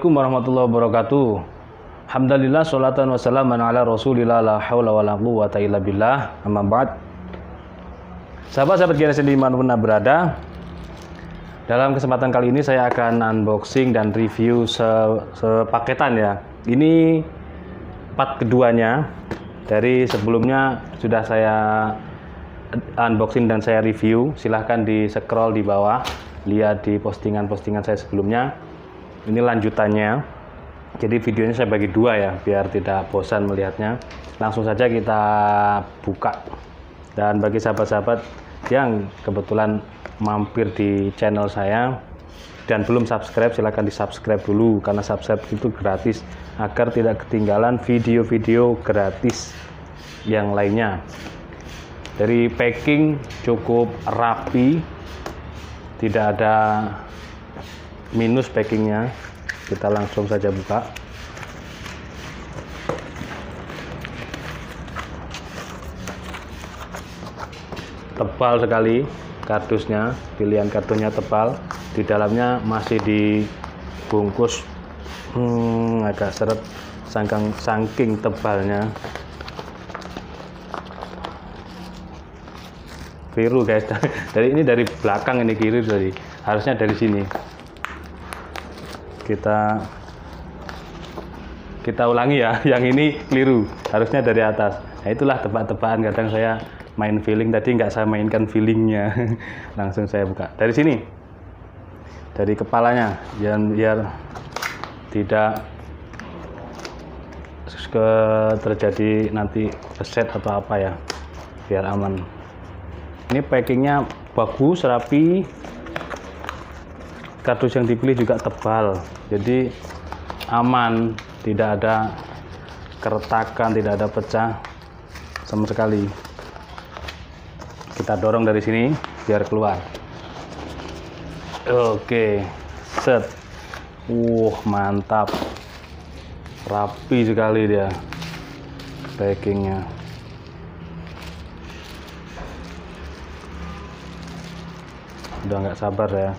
Assalamualaikum warahmatullahi wabarakatuh. Alhamdulillah, sholatan wassalaman ala rasulillah, la hawla wa la quwwata illa billah, amma ba'd. Sahabat-sahabat generasi dimanapun berada, dalam kesempatan kali ini saya akan unboxing dan review sepaketan ya. Ini part keduanya. Dari sebelumnya sudah saya unboxing dan saya review. Silahkan di scroll di bawah, lihat di postingan-postingan saya sebelumnya. Ini lanjutannya. Jadi videonya saya bagi dua ya, biar tidak bosan melihatnya. Langsung saja kita buka. Dan bagi sahabat-sahabat yang kebetulan mampir di channel saya dan belum subscribe, silahkan di subscribe dulu, karena subscribe itu gratis agar tidak ketinggalan video-video gratis yang lainnya. Dari packing cukup rapi, tidak ada minus packingnya. Kita langsung saja buka. Tebal sekali kardusnya, pilihan kartunya tebal. Di dalamnya masih dibungkus agak seret saking tebalnya. Biru guys. Dari ini dari belakang, ini kiri tadi. Harusnya dari sini. Kita ulangi ya. Yang ini keliru. Harusnya dari atas. Nah, itulah tebak-tebakan. Kadang saya main feeling, tadi nggak saya mainkan feelingnya. Langsung saya buka dari sini, dari kepalanya, biar tidak terjadi nanti reset atau apa ya, biar aman. Ini packingnya bagus, rapi. Kardus yang dipilih juga tebal, jadi aman, tidak ada keretakan, tidak ada pecah sama sekali. Kita dorong dari sini biar keluar. Oke, set. Mantap, rapi sekali dia packingnya. Udah nggak sabar ya.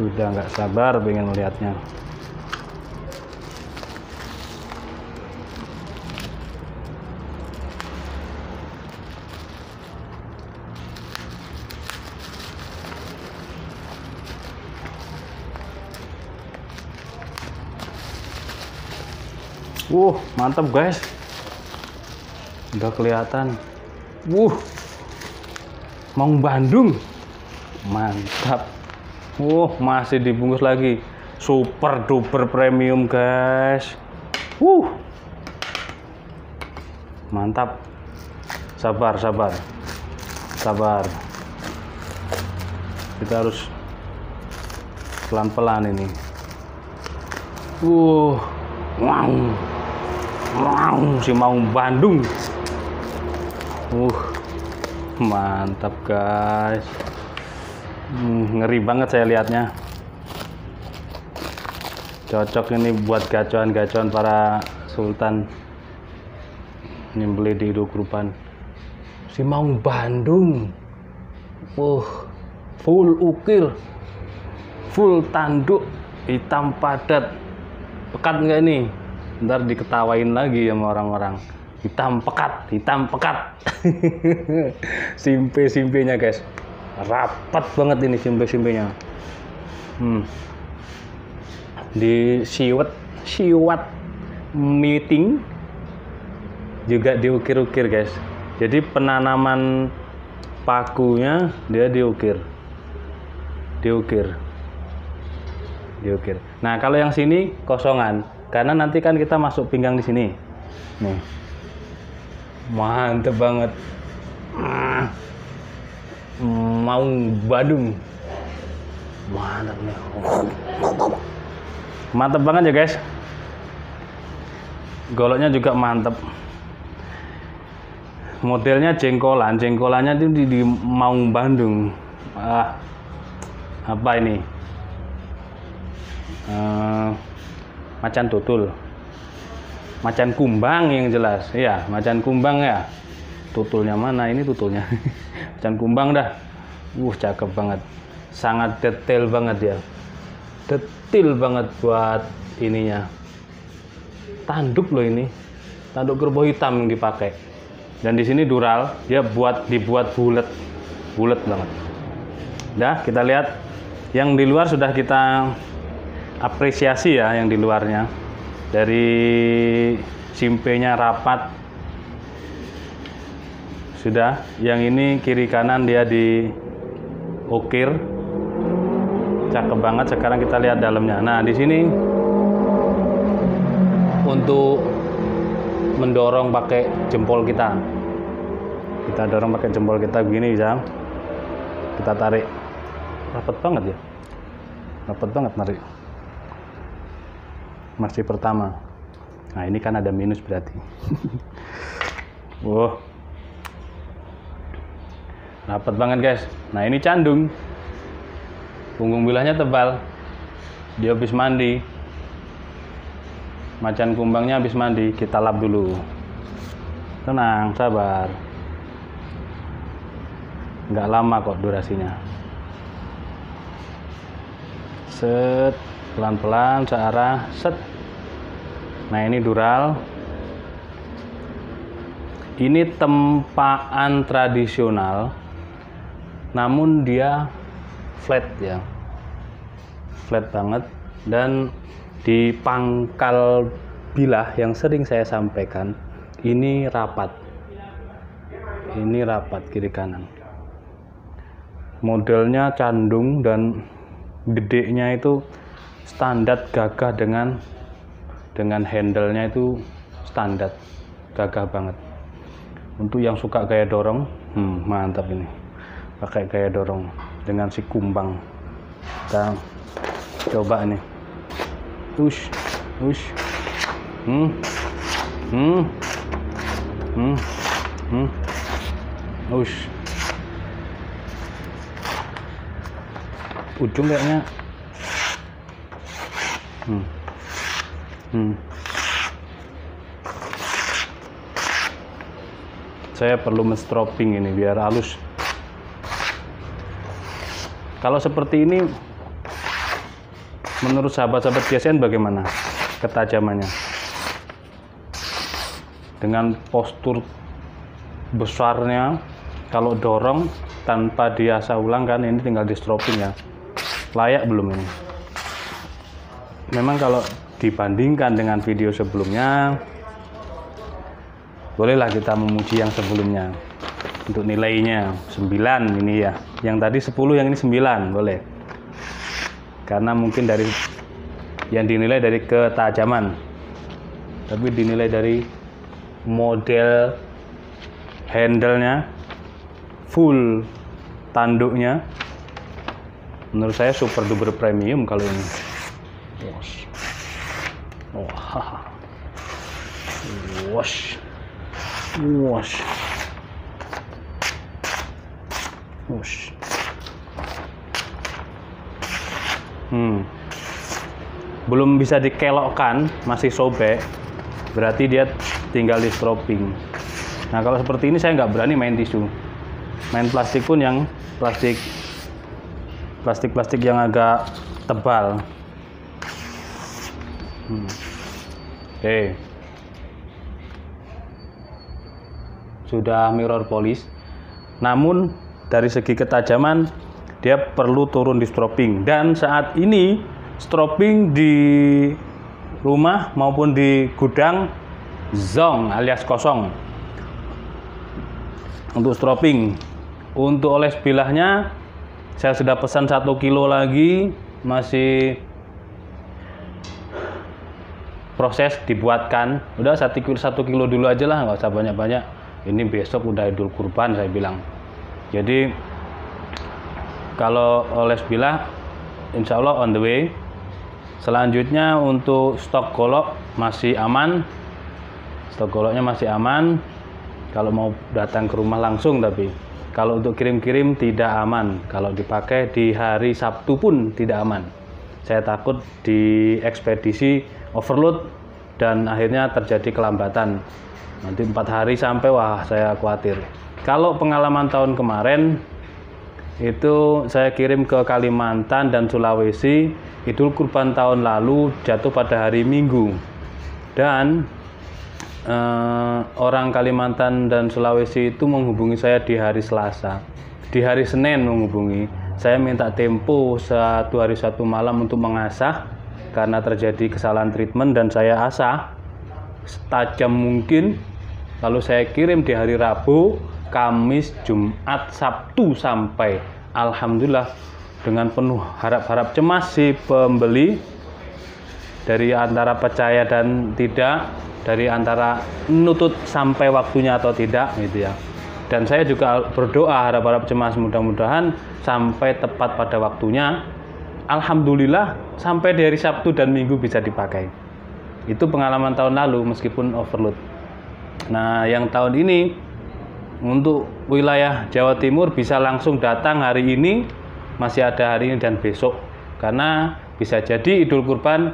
Sudah nggak sabar pengen melihatnya. Mantap guys. Udah kelihatan. Maung Bandung. Mantap. Masih dibungkus lagi. Super duper premium guys. Mantap. Sabar. Kita harus pelan-pelan ini. Si Maung Bandung. Mantap guys. Ngeri banget saya lihatnya. Cocok ini buat gacuan-gacuan para sultan nyembeli di Grupan. Si Maung Bandung. Full ukir, full tanduk, hitam padat. Pekat nggak ini? Ntar diketawain lagi sama orang-orang. Hitam pekat. Simpe-simpenya guys. Rapat banget ini simpe-simpenya. Di siwat meeting juga diukir-ukir guys. Jadi penanaman pakunya dia diukir. Nah, kalau yang sini kosongan, karena nanti kan kita masuk pinggang di sini. Nih. Mantep banget. Maung Bandung. Mantap nih. Mantap banget ya guys. Goloknya juga mantep. Modelnya jengkolannya itu di Maung Bandung. Apa ini? Macan tutul. Macan kumbang yang jelas. Iya, macan kumbang ya. tutulnya mana? Ini tutulnya. Macan kumbang dah. Cakep banget. Sangat detail banget ya. Detail banget buat ininya. Tanduk loh ini. Tanduk kerbau hitam yang dipakai. Dan di sini dural, dia dibuat bulat banget. Dah, kita lihat yang di luar sudah kita apresiasi ya, yang di luarnya. Dari simpenya rapat. Sudah, yang ini kiri kanan dia diukir. Cakep banget. Sekarang kita lihat dalamnya. Nah, di sini untuk mendorong pakai jempol kita. Kita dorong pakai jempol kita begini bisa. Kita tarik. Rapat banget ya. Rapat banget narik. Masih pertama. Nah, ini kan ada minus berarti. Rapat banget guys. Nah, ini candung. Punggung bilahnya tebal. Dia habis mandi. Macan kumbangnya habis mandi. Kita lap dulu. Tenang, sabar. Nggak lama kok durasinya. Set, pelan-pelan searah, set. Nah, ini dural. Ini tempaan tradisional, namun dia flat ya, flat banget. Dan di pangkal bilah yang sering saya sampaikan, ini rapat. Ini rapat kiri kanan. Modelnya candung dan gedenya itu standar gagah dengan handle-nya itu standar gagah banget. Untuk yang suka gaya dorong, mantap ini. Pakai gaya dorong dengan si kumbang. Kita coba nih. Ush. Ush. Ujung kayaknya. Saya perlu menstroping ini biar halus. Kalau seperti ini, menurut sahabat-sahabat GSN bagaimana ketajamannya? Dengan postur besarnya, kalau dorong tanpa diasah ulang kan, ini tinggal di stroping ya. Layak belum ini? Memang kalau dibandingkan dengan video sebelumnya, bolehlah kita memuji yang sebelumnya. Untuk nilainya 9 ini ya. Yang tadi 10, yang ini 9, boleh. Karena mungkin dari yang dinilai dari ketajaman. Tapi dinilai dari model handle-nya, full tanduknya. Menurut saya super duper premium kalau ini. Wash. Belum bisa dikelokkan, masih sobek, berarti dia tinggal di stroping. Nah, kalau seperti ini saya nggak berani main tisu. Main plastik pun yang plastik yang agak tebal. Sudah mirror polish, namun dari segi ketajaman dia perlu turun di stroping. Dan saat ini stroping di rumah maupun di gudang zong alias kosong untuk stroping. Untuk oles bilahnya saya sudah pesan 1 kilo lagi, masih proses dibuatkan. Udah 1 kilo dulu aja lah, nggak usah banyak-banyak. Ini besok udah Idul Kurban saya bilang. Jadi kalau oles bilah insya Allah on the way. Selanjutnya untuk stok golok masih aman. Stok goloknya masih aman. Kalau mau datang ke rumah langsung, tapi kalau untuk kirim-kirim tidak aman. Kalau dipakai di hari Sabtu pun tidak aman. Saya takut di ekspedisi overload, dan akhirnya terjadi kelambatan. Nanti 4 hari sampai, wah saya khawatir. Kalau pengalaman tahun kemarin itu saya kirim ke Kalimantan dan Sulawesi, Idul Kurban tahun lalu jatuh pada hari Minggu, dan orang Kalimantan dan Sulawesi itu menghubungi saya di hari Selasa. Di hari Senin menghubungi saya, minta tempo 1 hari 1 malam untuk mengasah karena terjadi kesalahan treatment, dan saya asah setajam mungkin. Lalu saya kirim di hari Rabu, Kamis, Jumat, Sabtu sampai. Alhamdulillah dengan penuh harap-harap cemas si pembeli, dari antara percaya dan tidak, dari antara nutut sampai waktunya atau tidak gitu ya. Dan saya juga berdoa harap-harap cemas, mudah-mudahan sampai tepat pada waktunya. Alhamdulillah sampai di hari Sabtu dan Minggu bisa dipakai. Itu pengalaman tahun lalu meskipun overload. Nah, yang tahun ini untuk wilayah Jawa Timur bisa langsung datang hari ini, masih ada hari ini dan besok, karena bisa jadi Idul Kurban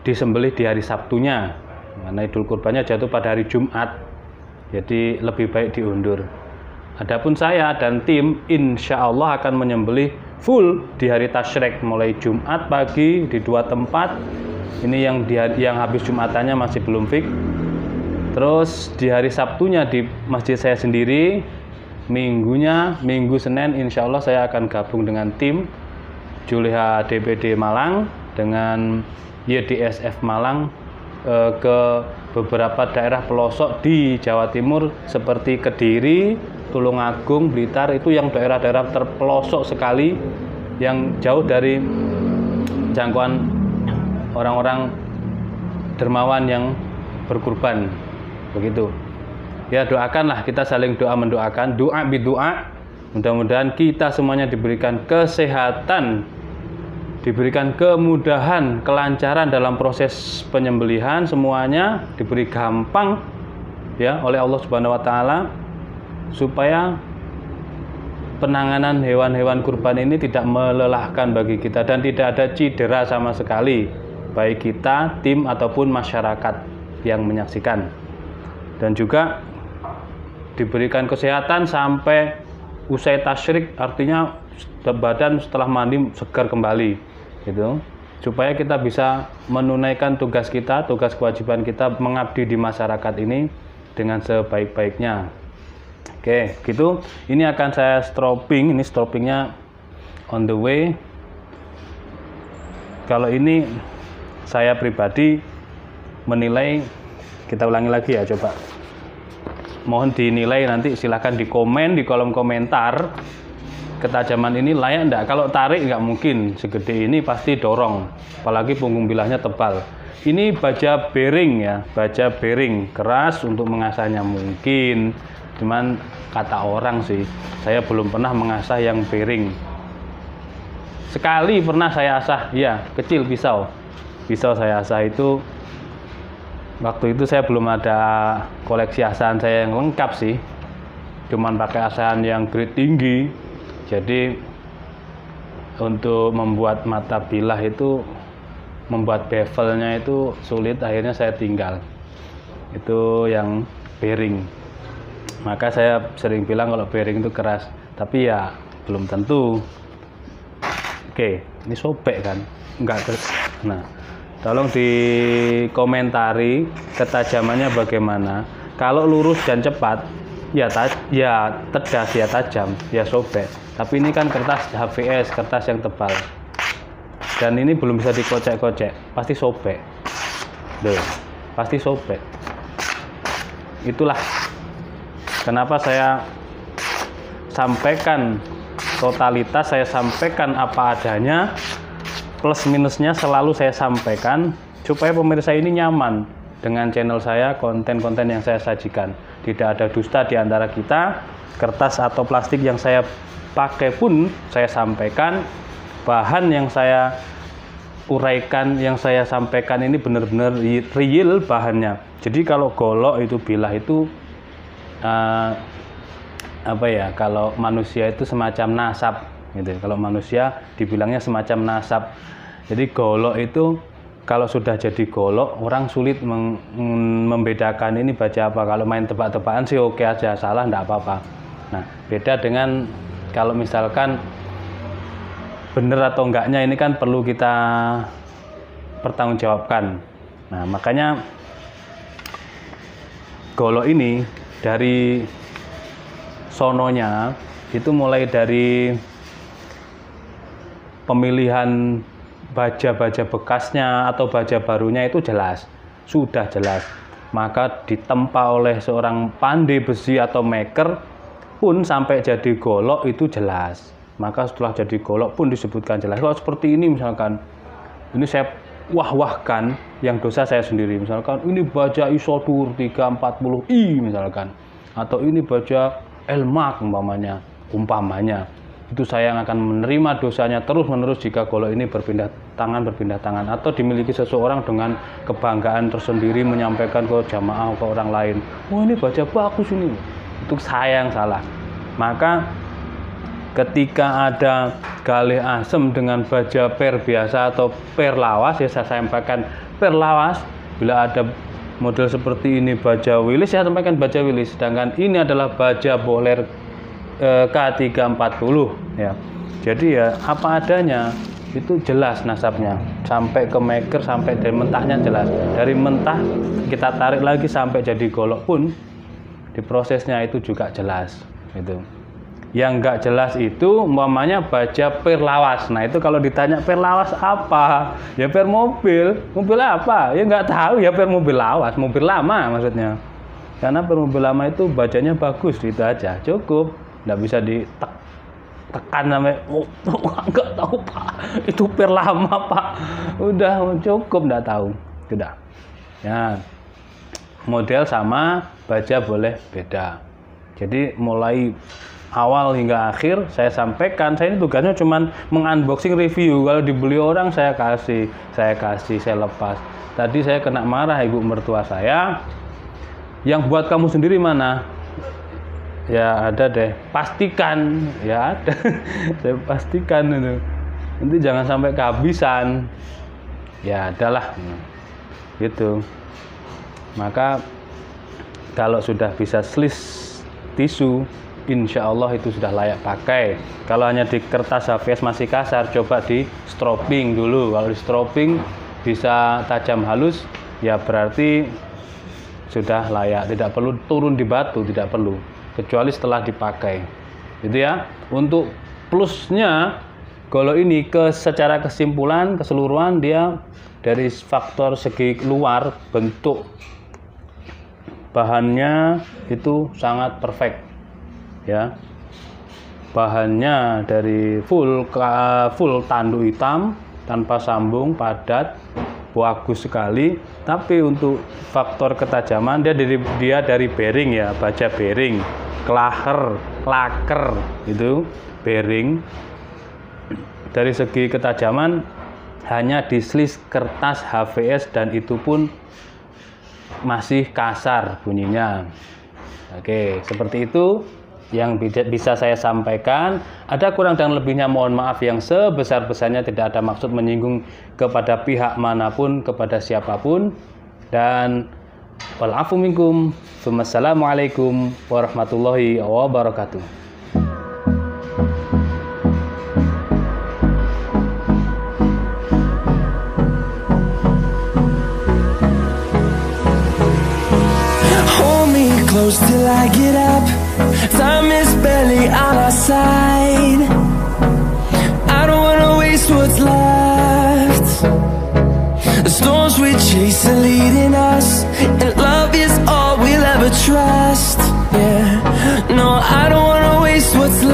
disembelih di hari Sabtunya, karena Idul Kurbannya jatuh pada hari Jumat, jadi lebih baik diundur. Adapun saya dan tim insya Allah akan menyembelih full di hari Tasyrik, mulai Jumat pagi di 2 tempat. Ini yang habis Jumatannya masih belum fix. Terus di hari Sabtunya di masjid saya sendiri, Minggunya, Minggu Senin insya Allah saya akan gabung dengan tim Juleha DPD Malang dengan YDSF Malang ke beberapa daerah pelosok di Jawa Timur seperti Kediri, Tulungagung, Blitar, itu yang daerah-daerah terpelosok sekali, yang jauh dari jangkauan orang-orang dermawan yang berkurban. Begitu ya, doakanlah, kita saling mendoakan, doa bidoa. Mudah-mudahan kita semuanya diberikan kesehatan, diberikan kemudahan, kelancaran dalam proses penyembelihan, semuanya diberi gampang ya oleh Allah Subhanahu wa taala, supaya penanganan hewan-hewan kurban ini tidak melelahkan bagi kita dan tidak ada cedera sama sekali, baik kita, tim ataupun masyarakat yang menyaksikan. Dan juga diberikan kesehatan sampai usai tasyrik, artinya badan setelah mandi segar kembali gitu, supaya kita bisa menunaikan tugas kita, tugas kewajiban kita mengabdi di masyarakat ini dengan sebaik-baiknya. Oke, gitu. Ini akan saya stropping, ini stroppingnya on the way. Kalau ini saya pribadi menilai, kita ulangi lagi ya, coba. Mohon dinilai, nanti silahkan di komen di kolom komentar, ketajaman ini layak enggak. Kalau tarik nggak mungkin segede ini, pasti dorong, apalagi punggung bilahnya tebal. Ini baja bearing ya, baja bearing keras, untuk mengasahnya mungkin, cuman kata orang sih, saya belum pernah mengasah yang bearing. Sekali pernah saya asah, ya kecil, pisau saya asah itu. Waktu itu saya belum ada koleksi asahan saya yang lengkap sih, cuman pakai asahan yang grade tinggi. Jadi untuk membuat mata bilah itu, membuat bevelnya itu sulit, akhirnya saya tinggal itu yang bearing. Maka saya sering bilang kalau bearing itu keras, tapi ya belum tentu. Oke, ini sobek kan, enggak terus. Nah, tolong dikomentari ketajamannya bagaimana. Kalau lurus dan cepat, ya tedas, ya tajam, ya sobek. Tapi ini kan kertas HVS, kertas yang tebal. Dan ini belum bisa dikocek-kocek, pasti sobek. Loh, pasti sobek. Itulah kenapa saya sampaikan totalitas, saya sampaikan apa adanya. Plus minusnya selalu saya sampaikan supaya pemirsa ini nyaman dengan channel saya, konten-konten yang saya sajikan. Tidak ada dusta di antara kita. Kertas atau plastik yang saya pakai pun saya sampaikan. Bahan yang saya uraikan, yang saya sampaikan ini benar-benar real bahannya. Jadi kalau golok itu, bilah itu kalau manusia itu semacam nasab gitu. Kalau manusia dibilangnya semacam nasab. Jadi golok itu kalau sudah jadi golok, orang sulit membedakan ini baja apa. Kalau main tebak-tebakan sih oke aja, salah enggak apa-apa. Nah, beda dengan kalau misalkan bener atau enggaknya ini kan perlu kita pertanggungjawabkan. Nah, makanya golok ini dari sononya itu mulai dari pemilihan baja-baja bekasnya atau baja barunya itu jelas, sudah jelas. Maka ditempa oleh seorang pandai besi atau maker pun sampai jadi golok itu jelas. Maka setelah jadi golok pun disebutkan jelas. Kalau seperti ini misalkan, ini saya wah-wahkan yang dosa saya sendiri. Misalkan ini baja Isodur 340i misalkan, atau ini baja Elmark umpamanya. Itu saya yang akan menerima dosanya terus-menerus jika golok ini berpindah tangan atau dimiliki seseorang dengan kebanggaan tersendiri menyampaikan ke jamaah ke orang lain, oh ini baja bagus ini. Itu saya yang salah. Maka ketika ada galih asem dengan baja per biasa atau per lawas, ya saya sampaikan per lawas. Bila ada model seperti ini baja Willys, saya sampaikan baja Willys. Sedangkan ini adalah baja Boler K340 ya. Jadi ya apa adanya, itu jelas nasabnya sampai ke maker, sampai dari mentahnya jelas. Dari mentah kita tarik lagi sampai jadi golok pun di prosesnya itu juga jelas gitu. Yang enggak jelas itu umpamanya baja per lawas. Nah, itu kalau ditanya per lawas apa? Ya per mobil. Mobil apa? Ya enggak tahu, ya per mobil lawas, mobil lama maksudnya. Karena per mobil lama itu bajanya bagus, itu aja. Cukup. Nggak bisa ditekan sampai nggak tahu Pak, itu per lama Pak, udah cukup nggak tahu, sudah ya. Model sama, baja boleh beda. Jadi mulai awal hingga akhir saya sampaikan. Saya ini tugasnya cuma mengunboxing review. Kalau dibeli orang saya kasih, saya lepas. Tadi saya kena marah ibu mertua saya, yang buat kamu sendiri mana? Ya ada deh, pastikan ya ada. Saya pastikan itu, nanti jangan sampai kehabisan. Ya adalah gitu. Maka kalau sudah bisa slis tisu, insya Allah itu sudah layak pakai. Kalau hanya di kertas HVS masih kasar, coba di stropping dulu. Kalau di stropping bisa tajam halus, ya berarti sudah layak. Tidak perlu turun di batu, tidak perlu, kecuali setelah dipakai, gitu ya. Untuk plusnya golok ini secara kesimpulan keseluruhan dia dari faktor segi luar bentuk bahannya itu sangat perfect ya. Bahannya dari full tanduk hitam tanpa sambung, padat, bagus sekali. Tapi untuk faktor ketajaman dia dari bearing ya, baja bearing, laker itu bearing. Dari segi ketajaman hanya di slis kertas HVS dan itu pun masih kasar bunyinya. Oke, seperti itu yang bisa saya sampaikan. Ada kurang dan lebihnya mohon maaf yang sebesar-besarnya, tidak ada maksud menyinggung kepada pihak manapun, kepada siapapun. Dan walafu minkum. Wassalamualaikum warahmatullahi wabarakatuh. Close till I get up. Time is barely on our side. I don't wanna waste what's left. The storms we chase are leading us, and love is all we'll ever trust. Yeah, no, I don't wanna waste what's left.